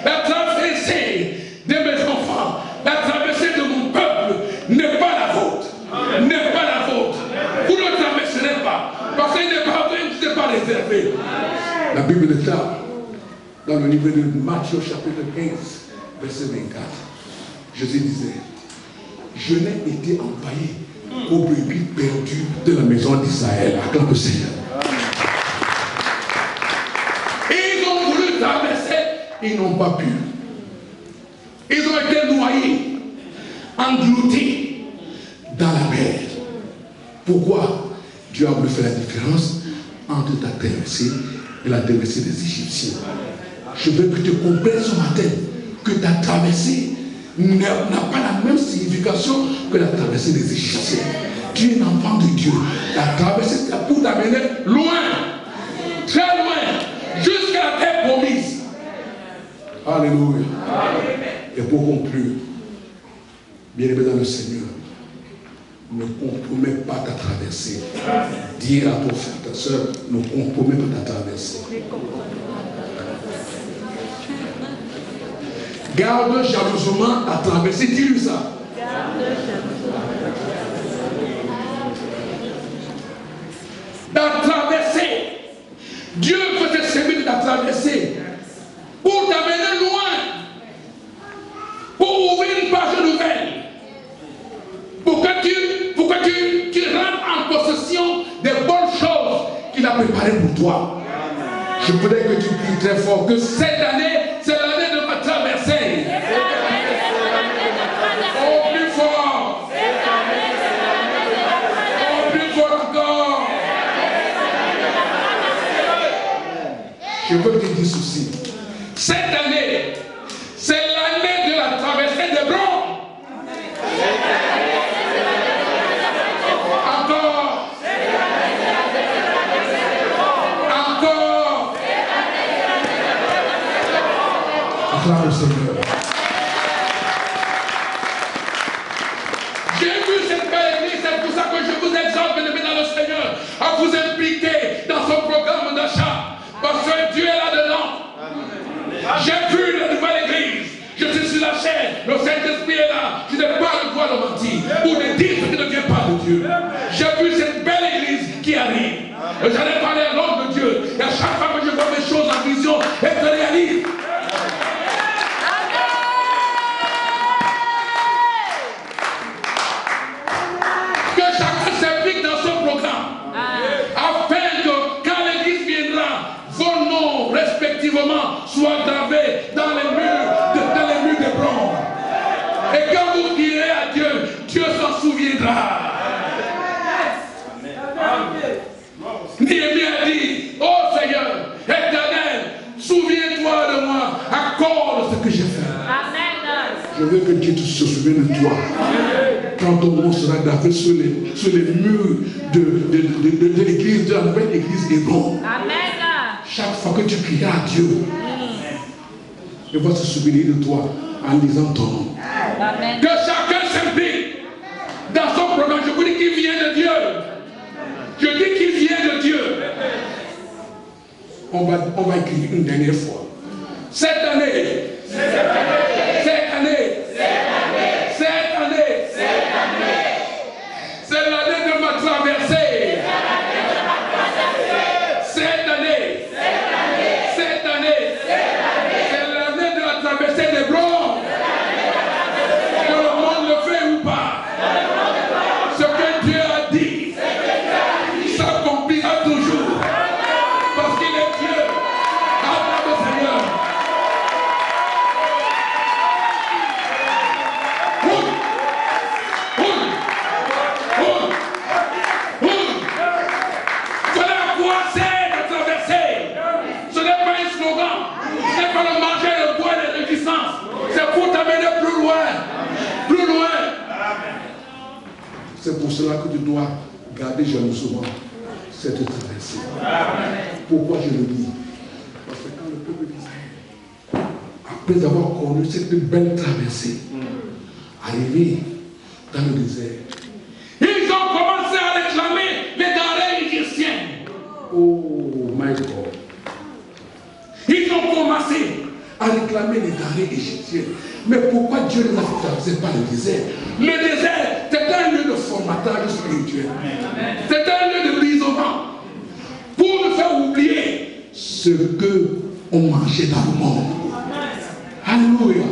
La traversée de mes enfants, la traversée de mon peuple n'est pas la vôtre. N'est pas la vôtre. Vous ne traverserez pas parce qu'il n'est pas réservé. La Bible déclare dans le livre de Matthieu chapitre 15, verset 24, Jésus disait, je n'ai été envoyé aux brebis perdues de la maison d'Israël. Acclame le Seigneur. Et ils ont voulu traverser, ils n'ont pas pu. Ils ont été noyés, engloutis dans la mer. Pourquoi? Dieu a voulu faire la différence entre ta traversée et la traversée des Égyptiens. Je veux que tu comprennes ce matin que ta traversée n'a pas la même signification que la traversée des Égyptiens. Tu es un enfant de Dieu. La traversée, c'est pour t'amener loin, très loin, jusqu'à la terre promise. Alléluia. Et pour conclure, bien-aimé dans le Seigneur, ne compromets pas ta traversée. Dis à ton frère, ta soeur, ne compromets pas ta traversée. Garde jalousement ta traversée. Dis-lui ça. Ta traversée. Dieu peut te servir de ta traversée pour t'amener loin, pour ouvrir une page nouvelle, pour que tu rentres en possession des bonnes choses qu'il a préparées pour toi. Je voudrais que tu pries très fort que cette année, c'est l'année de ma traversée. Oh, plus fort. Oh, plus fort encore. Je veux te dire ceci. Cette année, c'est l'année de la traversée des bronzes. Encore. Encore. Acclame le Seigneur. J'ai vu cette belle église, c'est pour ça que je vous exhorte, bien-aimés dans le Seigneur, à vous impliquer dans son programme d'achat. Parce que Dieu est là-dedans. J'ai vu la nouvelle église. Je suis sur la chaîne. Le Saint-Esprit est là. Je n'ai pas le droit de mentir ou de dire ce qui ne vient pas de Dieu. J'ai vu cette belle église qui arrive. J'en ai parlé à l'homme de Dieu. Et à chaque fois que je vois des choses en vision, elles se réalisent. Que chacun s'implique dans son programme. Afin que quand l'église viendra, vos noms respectivement soient gravés dans les murs de bronze. Et quand vous direz à Dieu, Dieu s'en souviendra. Néhémie a dit, oh Seigneur, éternel, souviens-toi de moi, accorde ce que j'ai fait. Amen. Je veux que Dieu se souvienne de toi. Quand ton nom sera gravé sur les murs de l'église, de la nouvelle église Hébron. Amen. Chaque fois que tu crieras à Dieu, il va se souvenir de toi en lisant ton nom. Amen. Que chacun s'implique dans son programme. Je vous dis qu'il vient de Dieu. Je dis qu'il vient de Dieu. On va écrire une dernière fois. Cette année, c'est l'année de ma traversée. Cette année, c'est l'année de la traversée des blancs. Que le monde le fait ou pas. Ce que Dieu a dit s'accomplira toujours. Parce qu'il est Dieu. Acclame le Seigneur. Voilà à quoi c'est de traverser. Ce n'est pas un slogan. Ce n'est pas le manger, le bois, les résistances. C'est pour t'amener plus loin. Plus loin. C'est pour cela que tu dois garder jalousement cette traversée. Pourquoi je le dis? Parce que quand le peuple d'Israël, après avoir connu cette belle traversée, arrivé dans le désert, ils ont commencé à réclamer les denrées égyptiennes. Oh my God. Ils ont commencé à réclamer les denrées égyptiennes. Mais pourquoi Dieu les a fait traverser par le désert? Le désert, c'est un lieu de formatage spirituel. C'est un lieu de l'isolement. Pour nous faire oublier ce qu'on mangeait dans le monde. Alléluia.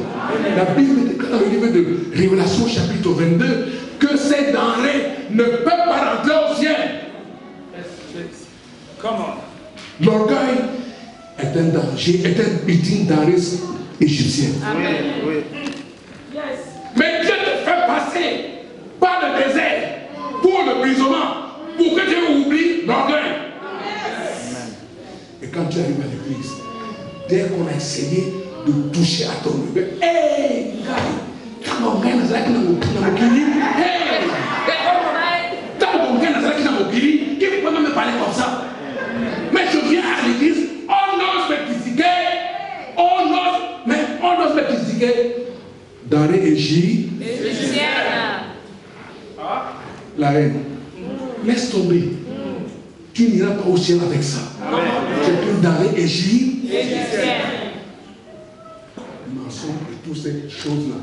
La Bible déclare dans le livre de Révélation chapitre 22 que ces denrées ne peuvent pas rentrer au ciel. L'orgueil est un danger, est une denrée égyptienne. Mais Dieu te fait passer par le désert pour le brisement, pour que Dieu oublie l'orgueil. Et quand tu arrives à l'église, dès qu'on a essayé de toucher à ton orgueil, hey, quand on gagne, c'est là qu'il y a il peut même me parler comme ça. Mais je viens à l'église, on ose me critiquer, on ose me critiquer. Denrée égyptienne. La reine, laisse tomber. Tu n'iras pas au ciel avec ça. C'est une denrée égyptienne. Mensonge et toutes ces choses-là.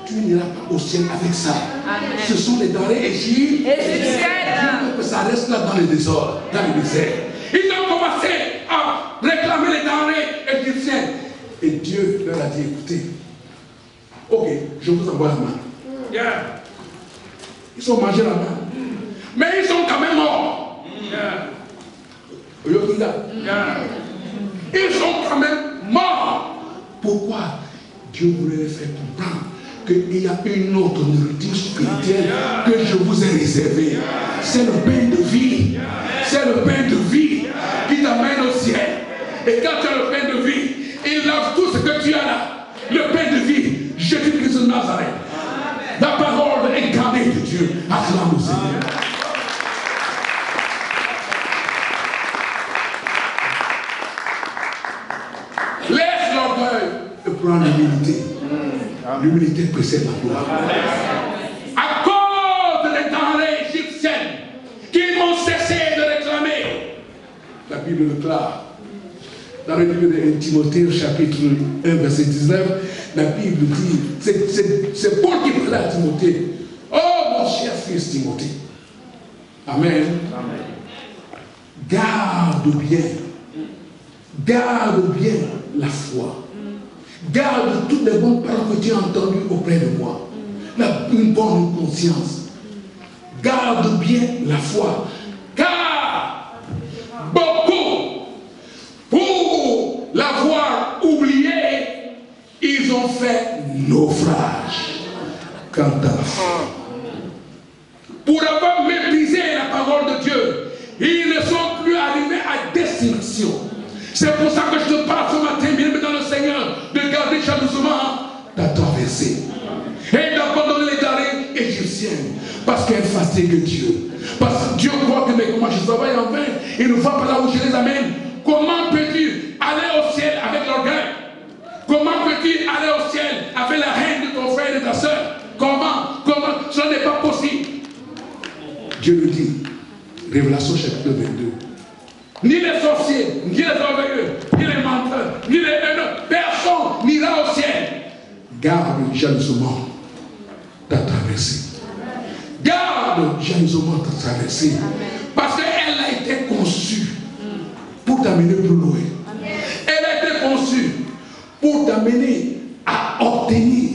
Tu n'iras pas au ciel avec ça. Amen. Ce sont les denrées égyptiennes. Que ça reste là dans le désordre, dans le désert. Ils ont commencé à réclamer les denrées égyptiennes. Et Dieu leur a dit, écoutez, ok, je vous envoie la main. Ils ont mangé la main. Mais ils sont quand même morts. Ils sont quand même morts. Pourquoi? Dieu voulait les faire comprendre qu'il y a une autre nourriture spirituelle que je vous ai réservée. C'est le pain de vie. C'est le pain de vie qui t'amène au ciel. Et quand tu as le pain de vie, il lave tout ce que tu as là. Le pain de vie, Jésus-Christ de Nazareth. La parole incarnée de Dieu. Acclame le Seigneur. Laisse l'orgueil et prends l'humilité. L'humilité précède la gloire. À cause des denrées égyptiennes qu'ils n'ont cessé de réclamer. La Bible déclare dans le livre de Timothée, chapitre 1, verset 19, la Bible dit, c'est Paul qui parle à Timothée. Oh mon cher fils Timothée. Amen. Garde bien la foi. Garde toutes les bonnes paroles que tu as entendues auprès de moi. Une bonne conscience. Garde bien la foi. Car beaucoup, pour l'avoir oublié, ils ont fait naufrage quant à la foi. Pour avoir méprisé la parole de Dieu, ils ne sont plus arrivés à destination. C'est pour ça que je te parle ce matin, bien dans le Seigneur, de garder jalousement ta traversée. Et d'abandonner les denrées égyptiennes. Parce qu'elles fatiguent Dieu. Parce que Dieu croit que mais comment je travaille en vain. Il ne va pas là où je les amène. Comment peux-tu aller au ciel avec l'orgueil? Comment peux-tu aller au ciel avec la haine de ton frère et de ta soeur? Comment? Cela n'est pas possible. Dieu le dit. Révélation chapitre 22. Ni les sorciers, ni les orgueilleux, ni les menteurs, personne n'ira au ciel. Garde jalousement ta traversée. Garde jalousement ta traversée. Parce qu'elle a été conçue pour t'amener plus loin. Elle a été conçue pour t'amener à obtenir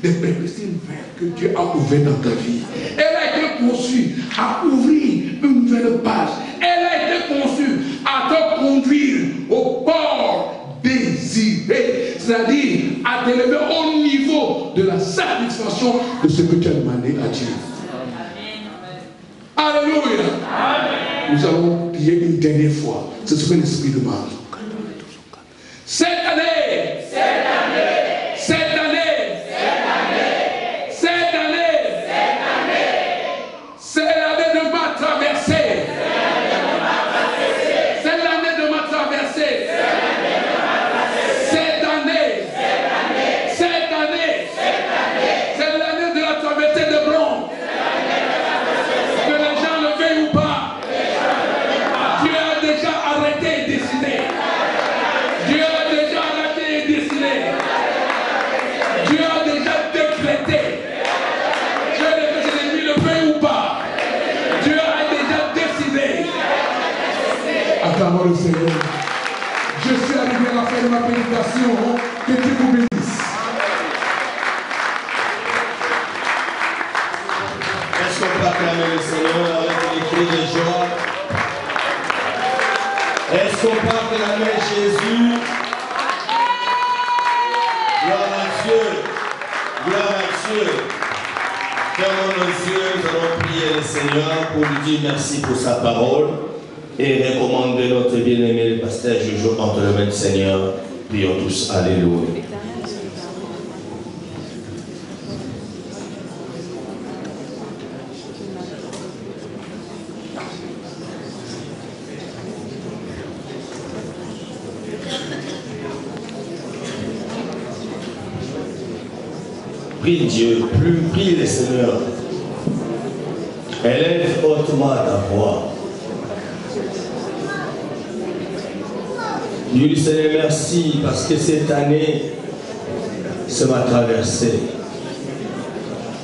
des perspectives que Dieu a ouvertes dans ta vie. Elle a été conçue à ouvrir une nouvelle page. Elle a été conçue à te conduire au port désiré, c'est-à-dire à t'élever au niveau de la satisfaction de ce que tu as demandé à Dieu. Alléluia. Nous allons prier une dernière fois. C'est ce que l'Esprit demande. Cette année, c'est l'année de ma traversée. C'est l'année de ma traversée. Cette année, c'est l'année de la traversée de bronze. Que les gens le veuillent ou pas, Dieu a déjà arrêté et décidé. Dieu a déjà arrêté et décidé. Dieu a déjà décrété. Dieu a décidé, le veuille ou pas. Dieu a déjà décidé. Acclamons le Seigneur. Je suis arrivé à la fin de ma prédication. Que Dieu vous bénisse. Est-ce qu'on peut acclamer le Seigneur avec des cris de joie? Est-ce qu'on peut acclamer Jésus? Gloire à Dieu. Gloire à Dieu. Fermons nos yeux, nous allons prier le Seigneur pour lui dire merci pour sa parole et recommander notre bien-aimé le pasteur Jojo entre les mains du Seigneur. Prions tous. Alléluia. Prie Dieu, prie le Seigneur. Élève hautement ta voix. Dieu lui Seigneur, merci parce que cette année, ça m'a traversé.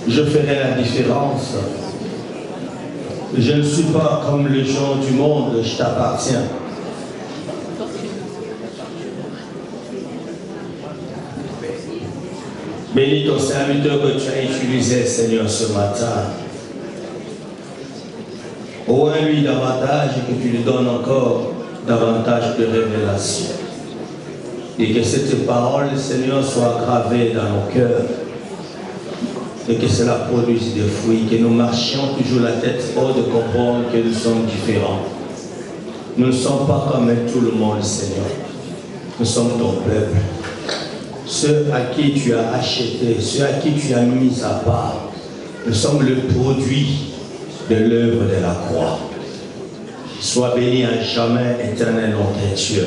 Je ferai la différence. Je ne suis pas comme les gens du monde, je t'appartiens. Bénis ton serviteur que tu as utilisé, Seigneur, ce matin. Ouvre-lui davantage et que tu lui donnes encore davantage de révélation. Et que cette parole, Seigneur, soit gravée dans nos cœurs. Et que cela produise des fruits. Que nous marchions toujours la tête haute de comprendre que nous sommes différents. Nous ne sommes pas comme tout le monde, Seigneur. Nous sommes ton peuple. Ceux à qui tu as acheté, ceux à qui tu as mis à part, nous sommes le produit de l'œuvre de la croix. Sois béni à jamais, éternel notre Dieu.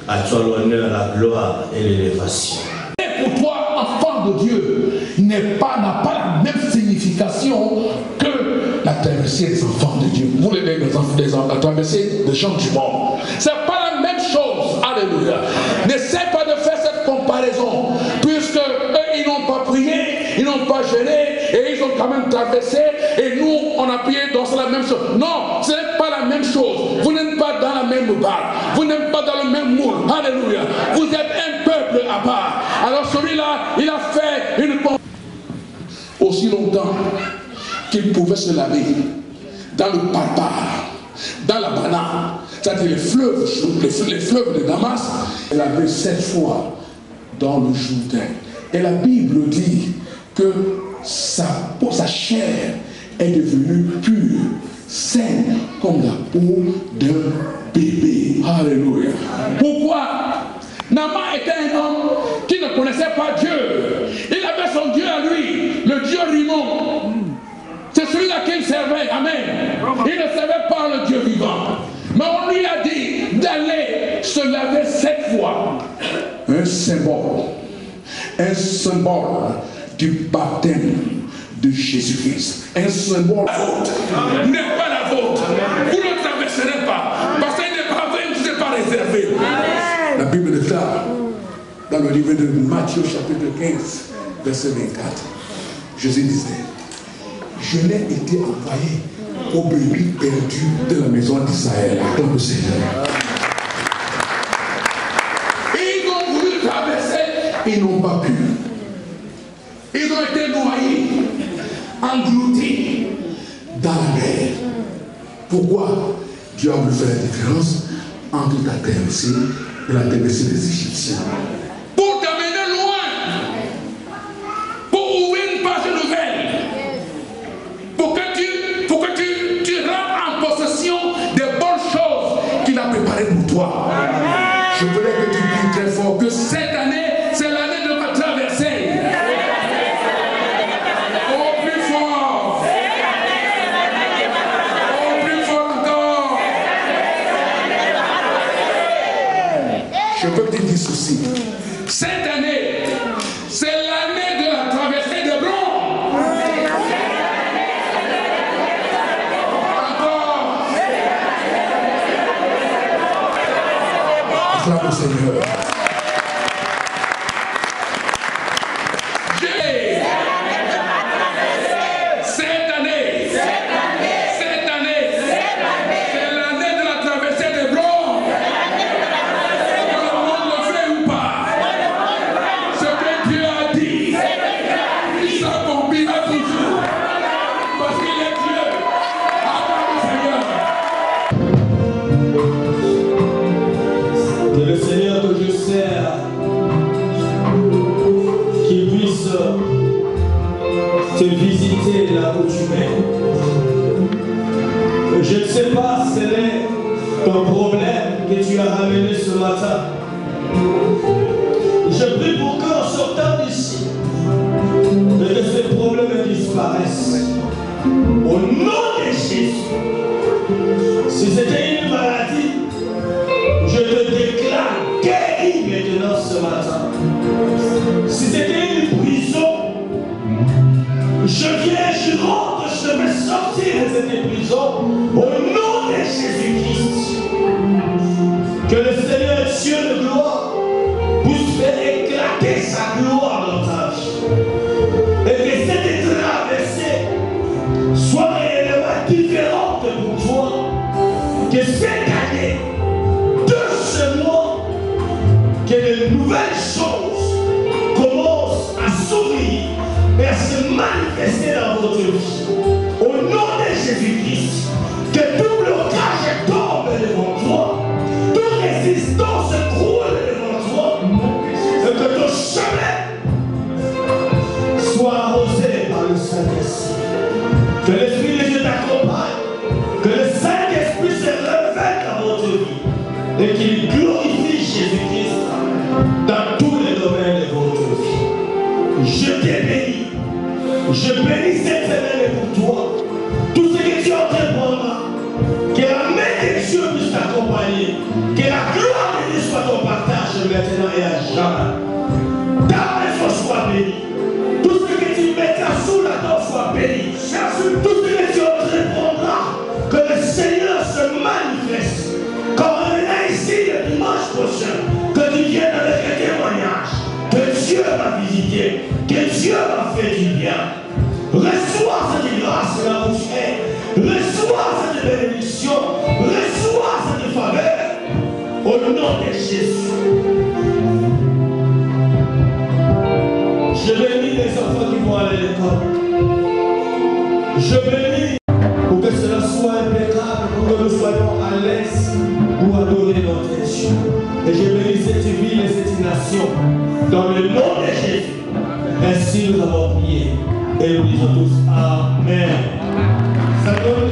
À toi l'honneur, la gloire et l'élévation. Et pour toi, enfant de Dieu, n'a pas la même signification que la traversée des enfants de Dieu. Vous les la traversée des gens du monde. C'est pas la même chose. Alléluia. N'essaie pas de faire cette comparaison, puisque eux, ils n'ont pas prié, ils n'ont pas gêné, et ils ont quand même traversé, et nous, on a prié, donc c'est la même chose. Non, ce n'est pas la même chose. Vous n'êtes pas dans la même barre, vous n'êtes pas dans le même moule. Alléluia. Vous êtes un peuple à part. Alors celui-là, il a fait une aussi longtemps qu'il pouvait se laver dans le Parpar, dans la banane, c'est-à-dire les fleuves de Damas. Elle avait 7 fois dans le Jourdain. Et la Bible dit que sa chair est devenue pure, saine comme la peau d'un bébé. Alléluia. Pourquoi? Naaman était un homme qui ne connaissait pas Dieu. Il avait son Dieu à lui, le Dieu Rimon. C'est celui-là qu'il servait. Amen. Il ne servait pas le Dieu vivant. Mais on lui a dit d'aller se laver 7 fois. Un symbole du baptême de Jésus-Christ. Un symbole. La vôtre n'est pas la vôtre. Vous ne traverserez pas. Parce qu'il n'est pas vrai, vous n'êtes pas réservé. La Bible déclare dans le livre de Matthieu chapitre 15, verset 24. Jésus disait, je n'ai été envoyé aux brebis perdues de la maison d'Israël. Acclame le Seigneur. Et ils ont voulu traverser, ils n'ont pas pu. Ils ont été noyés, engloutis dans la mer. Pourquoi Dieu a voulu faire la différence entre la traversée et la traversée des Égyptiens? Pour t'amener loin, pour ouvrir une page nouvelle, pour que tu rentres en possession des bonnes choses qu'il a préparées pour toi. Je voulais que tu dises très fort que cette année, c'est l'année de ma traversée. Au plus fort. Au plus fort encore. Je veux que tu dises ceci. Cette année, c'est l'année de la traversée de bronze. Encore. Acclame au Seigneur. Te visiter là où tu es. Je ne sais pas quel est ton problème que tu as ramené ce matin. Je prie pour qu'en sortant d'ici, que ces problèmes disparaissent. Au nom de Jésus. Si c'était une maladie, je te déclare guéri maintenant ce matin. Si c'était une prison, je viens, je rentre, je vais sortir de cette prison au nom de Jésus-Christ. Que le Seigneur Dieu de gloire puisse faire éclater sa gloire dans ta vie. Et que cette traversée soit réellement différente pour toi. Que cette année, de ce mois, que de nouvelles choses commencent à s'ouvrir et à se manifester dans votre vie. Au nom de Jésus-Christ, que tout blocage tombe devant toi, toute résistance croule devant toi, et que ton chemin soit arrosé par le Saint-Esprit. Que l'Esprit de Dieu t'accompagne, que le Saint-Esprit se révèle dans votre vie, et qu'il glorifie Jésus-Christ dans tous les domaines de votre vie. Je t'ai béni. Je bénis cette semaine pour toi. Tout ce que tu entreprendras, que la main de Dieu puisse t'accompagner, que la gloire de Dieu soit ton partage maintenant et à jamais. Ta maison soit bénie. Tout ce que tu mettras sous la dent soit béni. Tout ce que tu entreprendras, que le Seigneur se manifeste. Quand on est ici le dimanche prochain, que tu viennes avec un témoignage, que Dieu m'a visité, que Dieu m'a fait du bien. Reçois cette grâce là où tu es. Reçois cette bénédiction. Reçois cette faveur. Au nom de Jésus. Je bénis les enfants qui vont aller à l'école. Je bénis pour que cela soit impeccable, pour que nous soyons à l'aise pour adorer notre Dieu. Et je bénis cette ville et cette nation dans le nom de Jésus. Ainsi nous avons prié. Et nous disons tous Amen. Ça donne